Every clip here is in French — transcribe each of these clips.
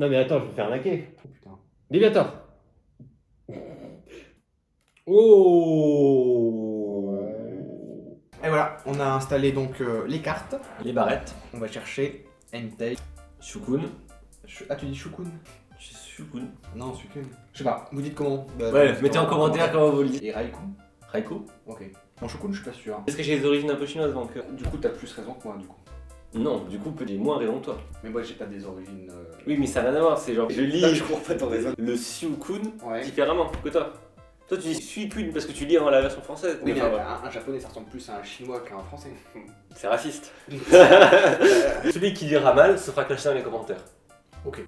Non mais attends, je vais faire arnaquer. Oh putain. Léviator. Oh. Et voilà, on a installé donc les cartes. Les barrettes. On va chercher Entei. Shukun. Ah, tu dis Shukun? Shukun. Non, Shukun. Je sais pas, vous dites comment? Ouais, mettez en commentaire comment vous le dites. Et Raikou? Raikou. Ok. Bon, Shukun, je suis pas sûr. Est-ce que j'ai des origines un peu chinoises donc Du coup, t'as plus raison que moi, du coup. Non, du coup, j'ai moins raison que toi. Mais moi, j'ai pas des origines. Oui, mais ça n'a rien à voir, c'est genre. Je lis Je comprends pas ton raison. le Shukun Ouais. différemment que toi. Toi, tu dis Suikun parce que tu lis avant la version française. Oui, mais Enfin, ouais. un japonais, ça ressemble plus à un chinois qu'à un français. C'est raciste. Celui qui dira mal se fera clasher dans les commentaires. Ok.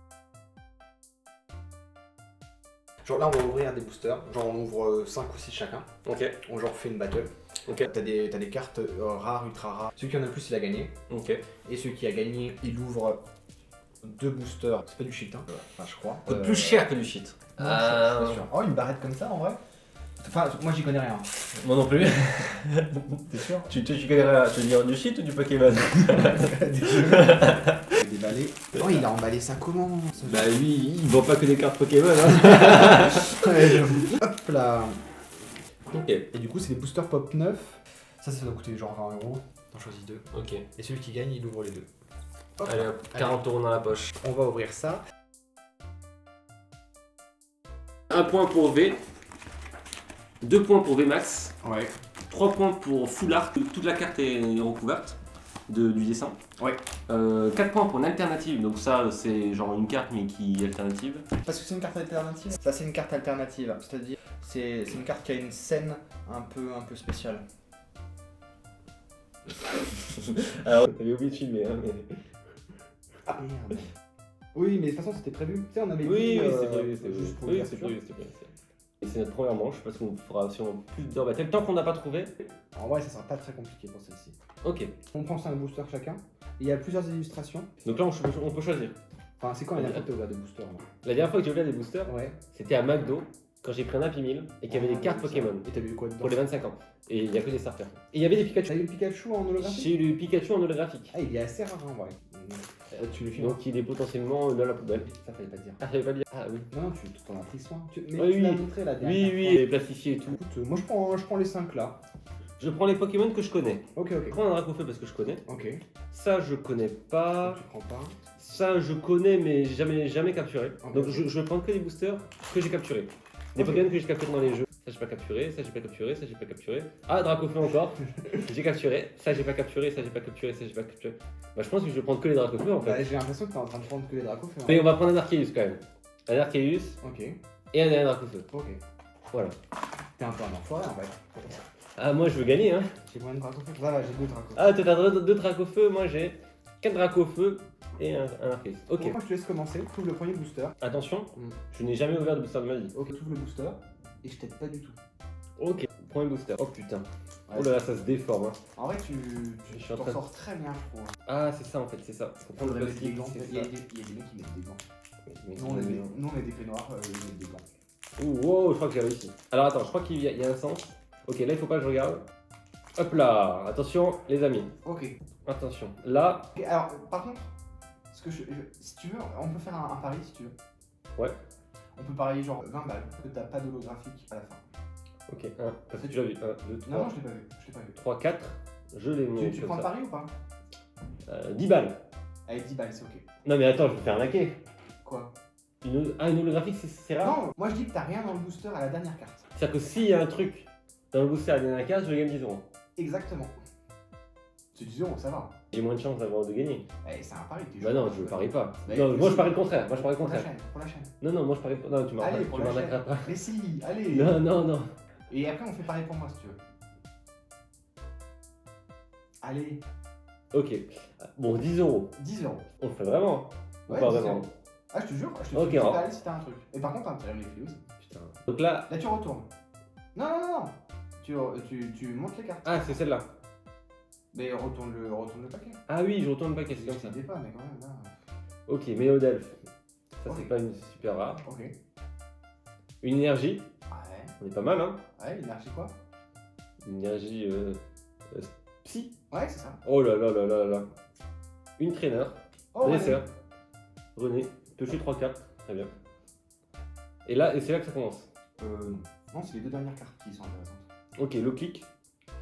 Genre là, on va ouvrir des boosters. Genre, on ouvre 5 ou 6 chacun. Ok. On genre fait une battle. Ok. T'as des cartes rares, ultra rares. Celui qui en a le plus, il a gagné. Ok. Et celui qui a gagné, il ouvre 2 boosters. C'est pas du shit, hein. Enfin, je crois. Coûte plus cher que du shit. Non, je suis pas sûr. Oh, une barrette comme ça, en vrai? Enfin, moi, j'y connais rien. Moi non plus. T'es sûr? Tu connais tu veux dire du shit ou du Pokémon? Déballé. Oh, il a emballé ça comment? Bah lui, il vend pas que des cartes Pokémon. Hein. Ouais, j'avoue. Hop là. Ok. Et du coup, c'est des boosters pop 9. Ça doit coûter genre 20 €. T'en choisis 2. Ok. Et celui qui gagne, il ouvre les 2. Hop. Allez hop, 40 € dans la poche. On va ouvrir ça. Un point pour V. 2 points pour VMAX. Ouais. 3 points pour Full Art. Toute la carte est recouverte du dessin. Ouais. 4 points pour une alternative. Donc ça, c'est genre une carte mais qui est alternative. Parce que c'est une carte alternative. Ça, c'est une carte alternative. C'est-à-dire, c'est une carte qui a une scène un peu spéciale. Alors, t'avais oublié de filmer, hein, mais... Ah merde. Oui, mais de toute façon, c'était prévu. Tu sais, on avait Oui, dit. oui, c'est prévu, c'est juste pour prévu. Oui, dire c'est sûr. prévu, c'est prévu. Et c'est notre première manche, parce qu'on fera sûrement plusieurs battles. Tant qu'on n'a pas trouvé. En vrai, ça sera pas très compliqué pour celle-ci. Ok. On prend 5 boosters chacun. Il y a plusieurs illustrations. Donc là, on peut choisir. Enfin, c'est quand la dernière fois que t'as ouvert des boosters là? La dernière fois que j'ai ouvert des boosters, Ouais. c'était à McDo, quand j'ai pris un Happy Meal et qu'il y avait des cartes Pokémon. Et t'as vu quoi dedans? Pour les 25 ans. Et il n'y a que des starters. Et il y avait des T'as Pikachu. eu le Pikachu en holographique? J'ai eu le Pikachu en holographique. Ah, il est assez rare en vrai. Tu le filmes? Donc il est potentiellement dans la poubelle. Ça fallait pas dire. Ah, j'avais pas bien. Ah oui. Non, tu t'en as pris soin. Mais Oui, tu l'as oui. montré la dernière Oui, fois. oui, et plastifié et tout. Écoute, moi je prends les 5 là. Je prends les Pokémon que je connais. Ok, Je ok. prends un Dracofeu parce que je connais. Ok. Ça, je connais pas. Tu prends pas. Ça, je connais, mais jamais capturé. Ok. Donc je vais prendre que des boosters que j'ai capturés. Des Ok. Pokémon que j'ai capturés dans les jeux. Ça, j'ai pas capturé. Ça, j'ai pas capturé. Ça, j'ai pas capturé. Ah, Dracofeu encore. J'ai capturé. Ça, j'ai pas capturé. Ça, j'ai pas capturé. Ça, j'ai pas capturé. Bah, je pense que je vais prendre que les Dracofeu en fait. Bah, j'ai l'impression que t'es en train de prendre que les Dracofeu. Mais on va prendre un Arceus quand même. Un Arceus Ok. et un dernier Dracofeu. Ok. Voilà. T'es un peu un enfoiré en fait. Ah, moi, je veux gagner, hein. J'ai combien de Dracofeu? Ça va, j'ai 2 Dracofeu. Ah, t'as 2 Dracofeu. Moi, j'ai 4 Dracofeu et un Arceus. Ok. Moi je te laisse commencer. Tu ouvres le premier booster. Attention, Mm. je n'ai jamais ouvert de booster de ma vie. Ok, tu ouvres le booster. Et je t'aide pas du tout. Ok, premier booster. Oh putain. Ouais. Oh là là, ça se déforme. Hein. En vrai, Je suis en t'en train de- sors très bien, je trouve. Ah, c'est ça en fait, c'est ça. Faut prendre le Faudrait mettre des plastique, gants. c'est Il y a ça. des mecs qui mettent des gants. Mais Nous, on est des peignoirs, ils mettent des gants. Ouh, wow, je crois que j'ai réussi. Alors attends, je crois qu'il y a un sens. Ok, là il faut pas que je regarde. Hop là, attention les amis. Ok. Attention. Là, Ok, alors, par contre, si tu veux, on peut faire un pari si tu veux. Ouais. On peut parier genre 20 balles que t'as pas d'holographique à la fin. ok, 1, parce que tu l'as vu. 1, 2, 3, Non, je l'ai pas vu. Je l'ai pas vu. 3, 4. Je les monte. Tu comme prends le ça. pari ou pas? 10 balles. Allez, 10 balles, c'est ok. Non mais attends, je vais faire arnaquer. Quoi? Une holographique, c'est rare. Non, moi je dis que t'as rien dans le booster à la dernière carte. C'est-à-dire que s'il y a un truc dans le booster à la dernière case, je gagne 10 euros. Exactement. C'est 10 €, ça va. J'ai moins de chance d'avoir de gagner. Eh, c'est un pari. t'es Bah joueur. non, je parie pas. Mais Non, moi je si. parie le contraire. Moi je parie le Pour la contraire. chaîne, pour la chaîne. Non, non, moi je parie pas. Non, tu Allez, pour la m'arnaqueras chaîne. pas. Mais si, allez. Non, non, non. Et après, on fait pareil pour moi si tu veux. Allez, Ok. Bon, 10 euros. 10 €. On le fait vraiment. Ou Ouais, pas 10 vraiment. €. Ah, je te jure, je te Ok, dis alors. balles si t'as un truc. Et par contre, t'as intérêt à me les filer aussi. Putain. Donc là. Là, tu retournes. Non, non, non, non. Tu montes les cartes. Ah, c'est celle-là. Mais retourne le paquet. Ah oui, je retourne le paquet, c'est Je comme ça. t'aidais pas, mais quand même, là. Ok, Méodelph. Ça, c'est Ok. pas une super rare. Ok. Une énergie. Ouais. On est pas mal, hein. Ouais, l'énergie quoi? Une énergie. Psy. Ouais, c'est ça. Oh là là là là là. Une traîneur. Oh, ouais. Dresseur. René. Piocher 3 cartes, très bien. Et là, et c'est là que ça commence. Non, c'est les deux dernières cartes qui sont intéressantes. Ok, le clic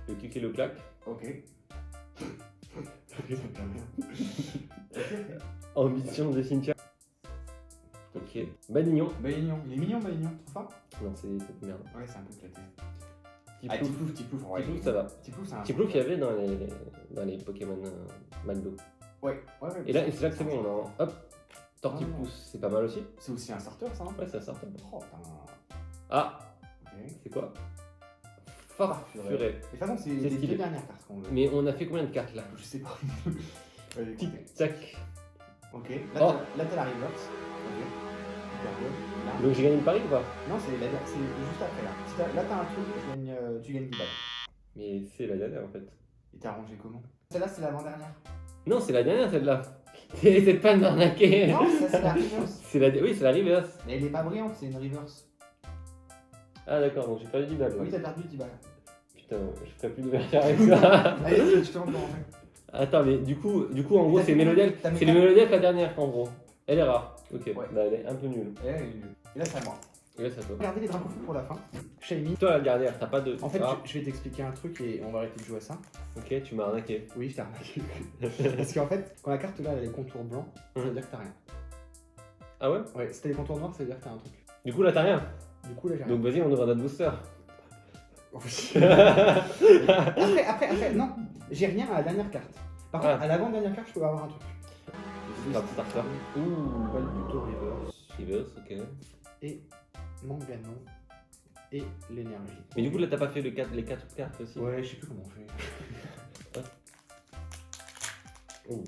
et le clac. Ok. Ambition de cimetière. Ok. Badignon. Baignon, il est mignon, Baignon, tu trouves pas? Non, c'est cette merde. Ouais, c'est un peu éclaté. Tiplouf. Tiplouf, Tiplouf, ça va. Tiplouf, c'est un. Tiplouf qu'il y avait dans les Pokémon McDo. Ouais. Et là, c'est là que c'est bon, on a hop. Tortipousse, c'est pas mal aussi. C'est aussi un starter, ça, hein? Ouais, ça sort. Oh, putain. Ah, Ok. c'est quoi? Farfuré. De toute façon, c'est les stylé. deux dernières cartes qu'on veut. Mais on a fait combien de cartes là? Je sais pas. Allez, écoutez. Tic-tac. Ok. Oh. Là, t'as la reverse. Ok. Super good. Là. Donc j'ai gagné le pari ou pas? Non, c'est juste après là. Si là, t'as un truc, tu gagnes 10 balles. Mais c'est la dernière en fait. Et t'as arrangé comment? Celle-là, c'est l'avant-dernière. Non, c'est la dernière celle-là. C'est pas de m'arnaquer. Non, ça, c'est la reverse. Oui, c'est la reverse. Mais elle est pas brillante, c'est une reverse. Ah d'accord, donc j'ai perdu 10 balles. Oui, t'as perdu 10 balles. Putain, je ferais plus d'ouverture avec ça. Allez, je te rends en fait. Attends, mais du coup en gros, T'as c'est mis Mélodiac. t'as mis C'est quoi le Mélodiac la dernière en gros. Elle est rare. Ok, Ouais. bah elle est un peu nulle. Et là, elle est nulle. Et là, c'est à moi. Et là, c'est à toi. Regardez les dragons fous pour la fin. Shiny. Toi la dernière, t'as pas de. En fait, Ah, je vais t'expliquer un truc et on va arrêter de jouer à ça. ok, tu m'as arnaqué. Oui, je t'ai arnaqué. Parce qu'en fait, quand la carte là, elle a les contours blancs, ça veut dire que t'as rien. Ah ouais? Ouais, si t'as les contours noirs, ça veut dire que t'as un truc. Du coup là, t'as rien. Du coup, là, j'ai rien. Donc vas-y, on ouvre notre booster. Après, non, j'ai rien à la dernière carte. Par contre, Ah. à l'avant-dernière carte, je peux avoir un truc. Starter. Ouh, plutôt reverse. Reverse, ok. Et Mangano. Et l'énergie. Mais du coup là, t'as pas fait les 4 cartes aussi? Ouais, je sais plus comment on fait. Oh.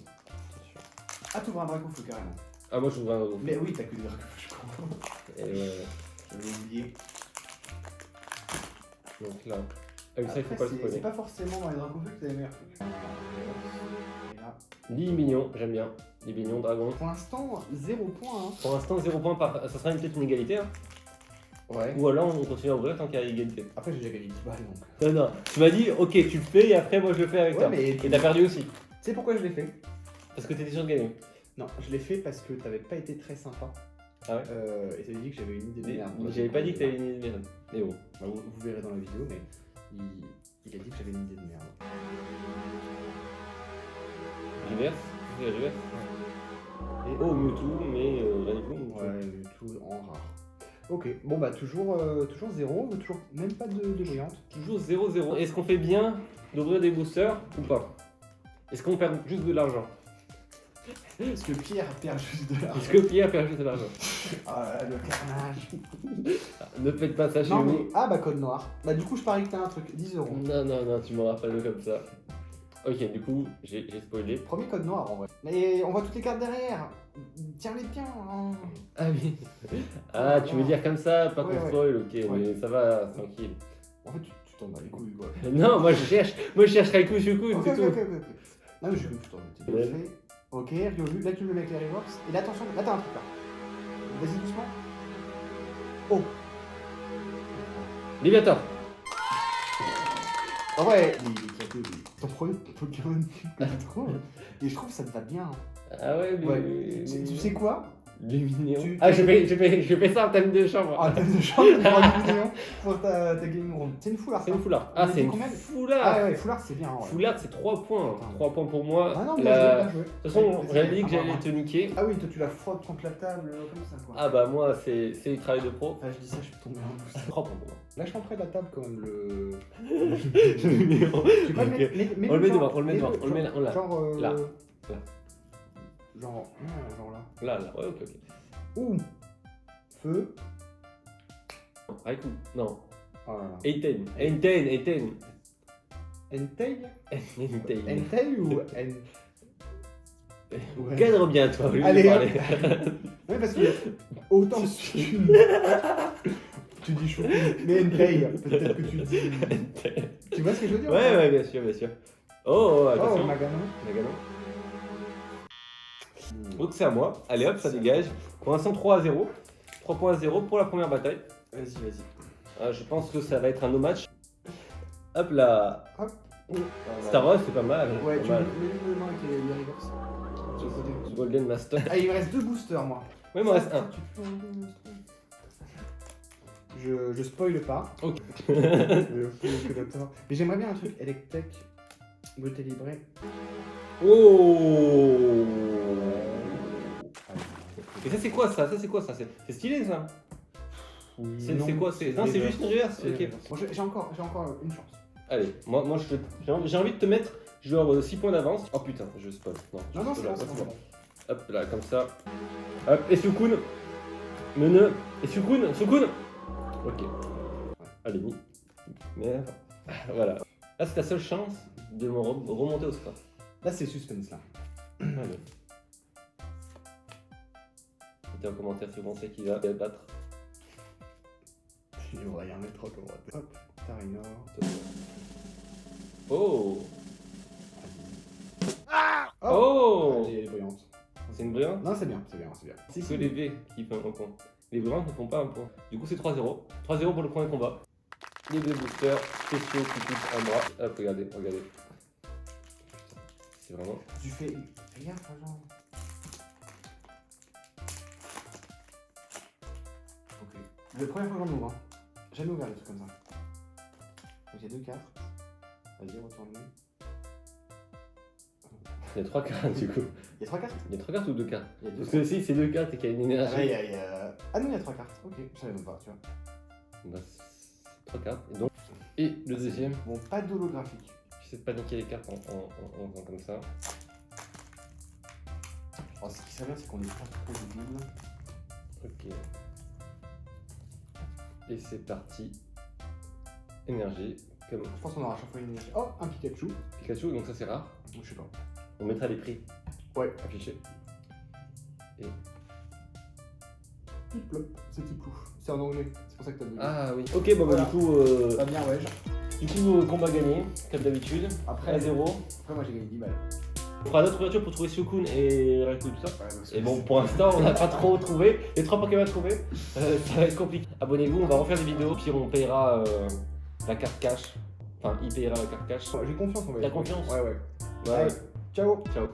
Ah, t'ouvres un dragon fou carrément. Ah, moi je ouvre un autre. Mais oui, t'as que des dragons fous, je comprends. Et ouais. J'avais oublié. Donc là. Ah oui, ça il faut Après, pas le c'est spoiler. pas forcément dans les dragons fous que t'as les meilleurs trucs. Et là, Libignon, j'aime bien. Libignon, dragon. pour l'instant, 0 points. Pour l'instant, 0 points par. Ça sera peut-être une égalité. Hein. Ouais. Ou alors on continue à ouvrir tant qu'il y a égalité. Après, j'ai déjà gagné 10 balles donc. Non, non. Tu m'as dit, ok, tu le fais et après moi je le fais avec Ouais, toi. mais Et t'as perdu aussi. Tu sais pourquoi je l'ai fait? Parce que t'étais sûr de gagner. Non, je l'ai fait parce que t'avais pas été très sympa. Ah ouais? Et t'avais dit que j'avais une idée de Mais merde. j'avais pas dit que t'avais une idée de merde. Mais bon. Bah, vous verrez dans la vidéo, mais il a dit que j'avais une idée de merde. Reverse. C'est la reverse. Et Oh, Mewtwo, mais Raikou. ouais, tout en rare. Ok, bon bah toujours 0, toujours même pas de brillante. Toujours 0-0. Est-ce qu'on fait bien d'ouvrir des boosters ou pas? Est-ce qu'on perd juste de l'argent? Parce que Pierre perd juste de l'argent. Est-ce que Pierre perd juste de l'argent? Ah, le carnage. Ne faites pas ça chez Non, nous. mais... Ah bah code noir. Bah du coup je parie que t'as un truc, 10 euros. Non, non, non, tu m'auras pas le comme ça. Ok, du coup, j'ai spoilé. Premier code noir en vrai. Mais on voit toutes les cartes derrière. Tiens-les bien. Hein. Ah oui. Ah, tu veux dire comme ça, pas Ouais, qu'on ouais. spoil, ok, Ouais. mais ça va, tranquille. En fait, tu t'en bats les couilles quoi. Non, moi je cherche Raikou Shuku, Ok, c'est ok, tout. ok, ok. Non mais j'ai cru que tu t'en battais. Ouais. Fait. Ok, Ryolu, là tu me le mets avec les reworks. Et là attention, là t'as un truc là. Vas-y doucement. Oh. Léviator. En vrai, il est éclaté, lui. Ton premier Pokémon que tu trouves. Et je trouve que ça te va bien. Ah ouais, mais. Ouais. Tu sais quoi? Luminéon. Tu- Ah, je fais ça en thème de chambre. Ah, t'as de chance de prendre un million pour ta gaming room. C'est une foulard. C'est une foulard. On a Ah, dit c'est une combien foulard. Ah ouais, foulard c'est bien. Ouais. Foulard, c'est 3 points. Attends. 3 points pour moi. Ah non, La- bien joué. De toute façon, j'avais dit que j'allais te niquer. Ah oui, toi tu la frottes contre la table comme ça quoi. Ah bah moi, c'est du travail de pro. Enfin, je dis ça, je suis tombé en boost. 3 points pour moi. Lâche-moi près de la table quand même le. Luminéon. Tu peux pas le Ok. mettre. mets-le On le met genre- devant, on le met mets-le devant, on le met là, on l'a. Genre. Là. Là. Genre. Non, genre là. Là, là, ouais, ok, ok. Ouh. Feu. Raikou, non. Oh là là. Eiten, Enten. Entei Enten. Entei ou N. Ouais. Cadre bien, toi, au lieu de Allez, parler. Oui, parce que autant tu dis chou, mais Entei, peut-être que tu dis. Tu vois ce que je veux dire? Ouais, ouais, bien sûr, bien sûr. Oh, Oh, attention. Magano. Nagano. Donc c'est à moi. Allez hop, ça dégage. Pour l'instant 3-0. 3 points à 0 pour la première bataille. Vas-y, vas-y. Ah, je pense que ça va être un no match. Hop là. Hop. Staros, c'est pas mal. Ah, Ouais, pas tu mal. mets le main avec les reverse. Sur le côté. Golden Master. Ah, il me reste 2 boosters, moi. Ouais, il m'en reste un. Je spoil pas. Ok. Mais j'aimerais bien un truc Electek, beauté librée. Oh. Et ça c'est quoi ça? Ça c'est quoi ça? C'est stylé ça? C'est quoi? Non, c'est juste une reverse. Ok. Bon, j'ai encore une chance. Allez, moi j'ai envie de te mettre genre 6 points d'avance. Oh putain, je spoil. Non, c'est là, bon. Hop là, comme ça. Hop, et Sukun. Mene. Et Sukun. Ok. Allez, ni. Merde. Voilà. Là, c'est ta seule chance de me remonter au score. Là, c'est suspense là. Allez. Mettez en commentaire ce qu'on sait qui va battre. Il va rien mettre trop comme hop, Tarinor. Oh. Oh. Elle est brillante. C'est une brillante? Non, c'est bien. C'est que les V qui font un point. Les brillantes ne font pas un point. Du coup, c'est 3-0. 3-0 pour le premier combat. Les deux boosters spéciaux qui coûtent un bras. Hop, regardez. C'est vraiment. Tu fais gaffe, genre. Ok. La première fois que j'en ouvre, hein. Jamais ouvert des trucs comme ça. Donc il y a 2 cartes. Vas-y, retourne-les. Il y a 3 cartes du coup. Il y a 3 cartes? Il y a 3 cartes ou 2 cartes? Il y a 2 Parce que si c'est 2 cartes et qu'il y a une énergie. Ah non, il y a 3 cartes. Ok, je savais même pas, tu vois. Bah, c'est 3 cartes. Et le deuxième. Bon, pas d'holographique. J'essaie de paniquer les cartes en faisant comme ça. Oh, ce qui serait bien, c'est qu'on ait pas trop de doubles. Ok. Et c'est parti. Énergie. Comme Je pense qu'on aura à chaque fois une énergie. Oh, un Pikachu. Pikachu, donc ça c'est rare. Je sais pas. On mettra les prix Ouais. affichés. Et. Piplop, c'est Tiplou. C'est en anglais, c'est pour ça que t'as vu. Ah oui. Ok, bon, Voilà. bah, du coup, Pas bien, ouais. combat gagné, comme d'habitude. Après, 1-0. Après, moi j'ai gagné 10 balles. On fera d'autres ouvertures pour trouver Sukun et Raikou, tout ça. Ouais, parce que Et bon, pour l'instant, on n'a pas trop trouvé. Les 3 Pokémon trouvés, ça va être compliqué. Abonnez-vous, on va refaire des vidéos, puis on payera la carte cash. Enfin, il payera la carte cash. J'ai confiance en vrai. T'as confiance? Ouais. Ouais. Allez, ciao. Ciao.